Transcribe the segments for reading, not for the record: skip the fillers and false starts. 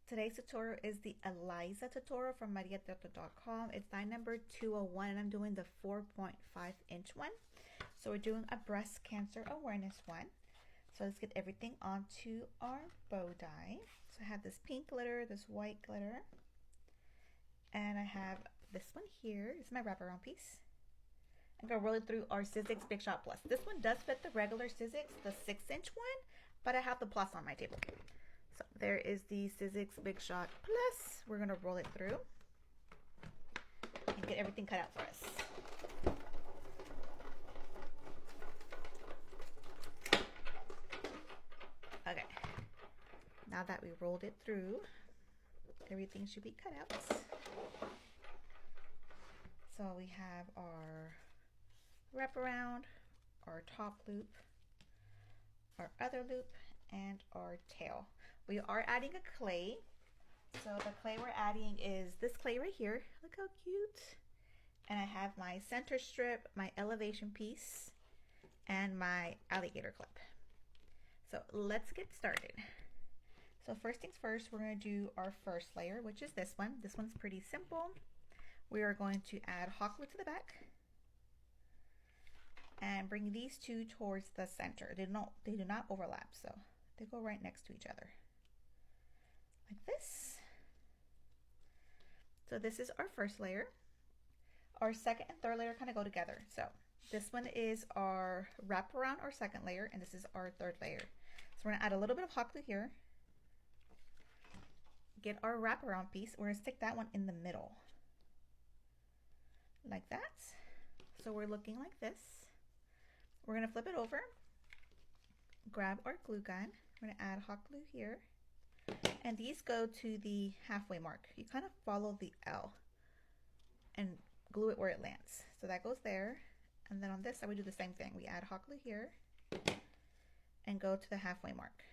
Today's tutorial is the ELIZA tutorial from Treto.com. It's line number 201 and I'm doing the 4.5-inch one. So we're doing a breast cancer awareness one. So let's get everything onto our bow die. So I have this pink glitter, this white glitter, and I have this one here. This is my wraparound piece. I'm going to roll it through our Sizzix Big Shot Plus. This one does fit the regular Sizzix, the 6-inch one, but I have the Plus on my table. So there is the Sizzix Big Shot Plus. We're going to roll it through and get everything cut out for us. Okay, now that we rolled it through, everything should be cut out. So we have our wraparound, our top loop, our other loop, and our tail. We are adding a clay. So the clay we're adding is this clay right here. Look how cute. And I have my center strip, my elevation piece, and my alligator clip. So let's get started. So first things first, we're going to do our first layer, which is this one. This one's pretty simple. We are going to add hot glue to the back and bring these two towards the center. They do not overlap, so they go right next to each other, like this. So this is our first layer. Our second and third layer kind of go together. So this one is our wraparound, our second layer, and this is our third layer. So we're gonna add a little bit of hot glue here. Get our wraparound piece. We're gonna stick that one in the middle, like that. So we're looking like this. We're gonna flip it over, grab our glue gun. We're gonna add hot glue here. And these go to the halfway mark. You kind of follow the L and glue it where it lands. So that goes there. And then on this side, we do the same thing. We add hot glue here and go to the halfway mark.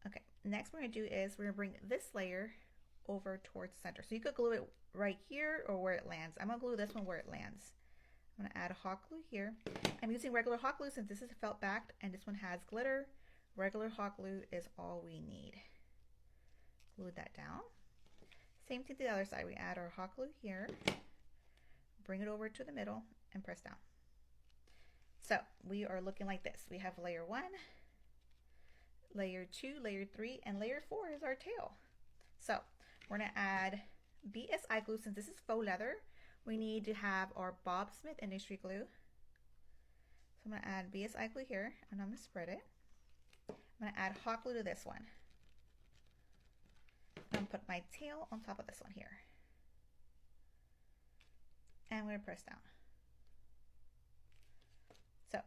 Okay, next what we're gonna do is we're gonna bring this layer over towards the center. So you could glue it right here or where it lands. I'm gonna glue this one where it lands. I'm gonna add hot glue here. I'm using regular hot glue since this is felt backed and this one has glitter. Regular hot glue is all we need. Glue that down. Same thing to the other side. We add our hot glue here, bring it over to the middle and press down. So we are looking like this. We have layer 1, layer 2, layer 3, and layer 4 is our tail. So we're gonna add BSI glue. Since this is faux leather, we need to have our Bob Smith industry glue. So I'm gonna add BSI glue here and I'm gonna spread it. I'm gonna add hot glue to this one. I'm gonna put my tail on top of this one here. And I'm gonna press down. So,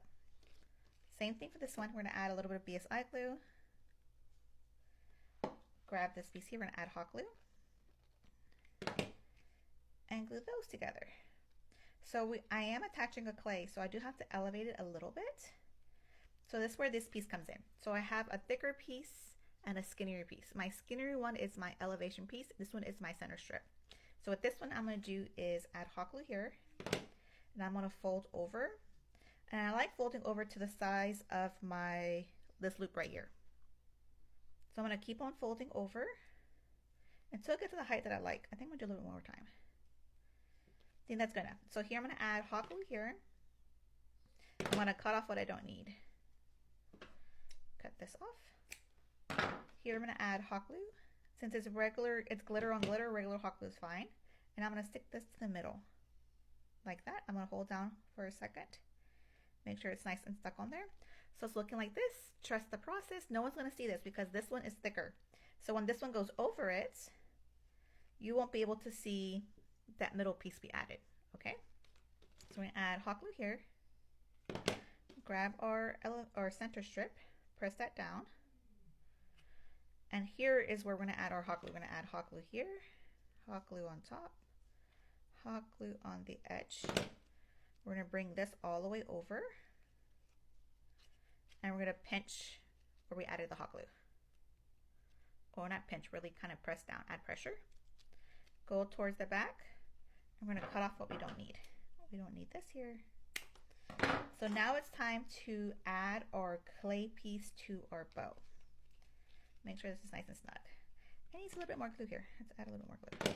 same thing for this one. We're gonna add a little bit of BSI glue. Grab this piece here, we're gonna add hot glue. And glue those together. So I am attaching a clay, so I do have to elevate it a little bit. So this is where this piece comes in. So I have a thicker piece and a skinnier piece. My skinnier one is my elevation piece. This one is my center strip. So with this one, I'm gonna do is add hot glue here, and I'm gonna fold over. And I like folding over to the size of this loop right here. So I'm gonna keep on folding over until I get to the height that I like. I think I'm gonna do a little bit more time. I think that's good enough. So here I'm gonna add hot glue here. I'm gonna cut off what I don't need. Cut this off. Here I'm gonna add hot glue. Since it's regular, it's glitter on glitter, regular hot glue is fine. And I'm gonna stick this to the middle, like that. I'm gonna hold down for a second. Make sure it's nice and stuck on there. So it's looking like this. Trust the process. No one's gonna see this because this one is thicker. So when this one goes over it, you won't be able to see that middle piece we added, okay? So we're gonna add hot glue here. Grab our center strip, press that down. And here is where we're gonna add our hot glue. We're gonna add hot glue here, hot glue on top, hot glue on the edge. We're gonna bring this all the way over and we're gonna pinch where we added the hot glue. Or not pinch, really kind of press down, add pressure. Go towards the back and we're gonna cut off what we don't need. We don't need this here. So now it's time to add our clay piece to our bow. Make sure this is nice and snug. It needs a little bit more glue here. Let's add a little bit more glue.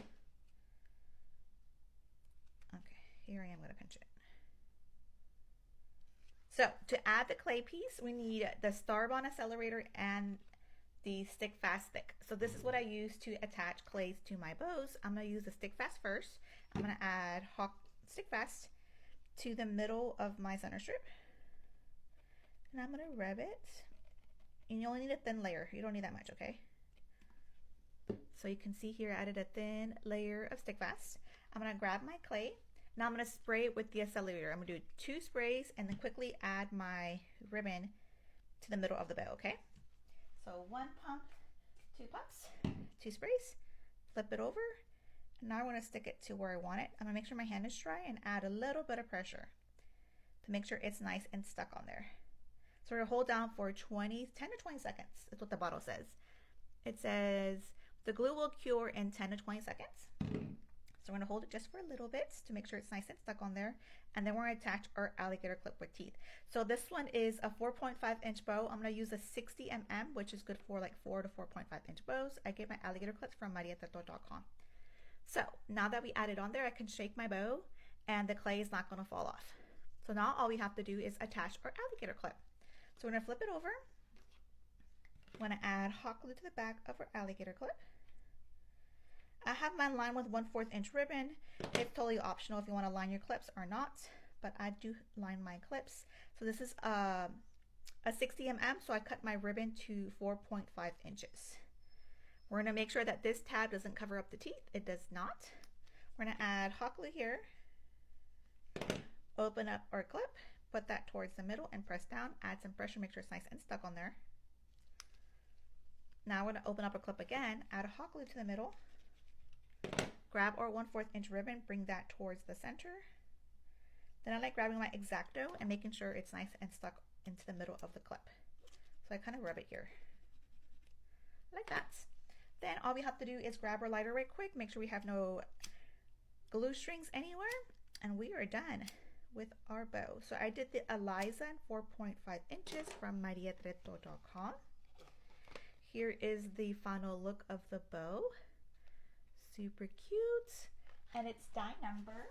Okay, here I am going to pinch it. So to add the clay piece, we need the Starbond accelerator and the stick fast stick. So this is what I use to attach clays to my bows. I'm going to use the stick fast first. I'm going to add stick fast to the middle of my center strip. And I'm going to rub it. And you only need a thin layer. You don't need that much, okay? So you can see here I added a thin layer of stick fast. I'm going to grab my clay. Now I'm going to spray it with the accelerator. I'm going to do 2 sprays and then quickly add my ribbon to the middle of the bow, okay? So 1 pump, 2 pumps, 2 sprays, flip it over. And now I want to stick it to where I want it. I'm going to make sure my hand is dry and add a little bit of pressure to make sure it's nice and stuck on there. So we're going to hold down for 10 to 20 seconds. That's what the bottle says. It says the glue will cure in 10 to 20 seconds. So we're going to hold it just for a little bit to make sure it's nice and stuck on there. And then we're going to attach our alligator clip with teeth. So this one is a 4.5-inch bow. I'm going to use a 60 mm, which is good for like 4 to 4.5-inch bows. I get my alligator clips from mariatreto.com. So now that we added on there, I can shake my bow and the clay is not going to fall off. So now all we have to do is attach our alligator clip. So we're going to flip it over. I'm going to add hot glue to the back of our alligator clip. I have mine lined with 1/4 inch ribbon. It's totally optional if you want to line your clips or not, but I do line my clips. So this is a 60 mm, so I cut my ribbon to 4.5 inches. We're going to make sure that this tab doesn't cover up the teeth. It does not. We're going to add hot glue here. Open up our clip, put that towards the middle and press down. Add some pressure, make sure it's nice and stuck on there. Now we're going to open up a clip again, add a hot glue to the middle. Grab our 1/4 inch ribbon, bring that towards the center. Then I like grabbing my X-Acto and making sure it's nice and stuck into the middle of the clip. So I kind of rub it here, like that. Then all we have to do is grab our lighter right quick, make sure we have no glue strings anywhere, and we are done with our bow. So I did the ELIZA in 4.5 inches from mariatreto.com. Here is the final look of the bow. Super cute, and it's die number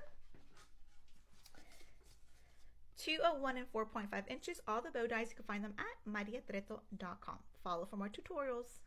201 and 4.5 inches. All the bow dies, you can find them at mariatreto.com. Follow for more tutorials.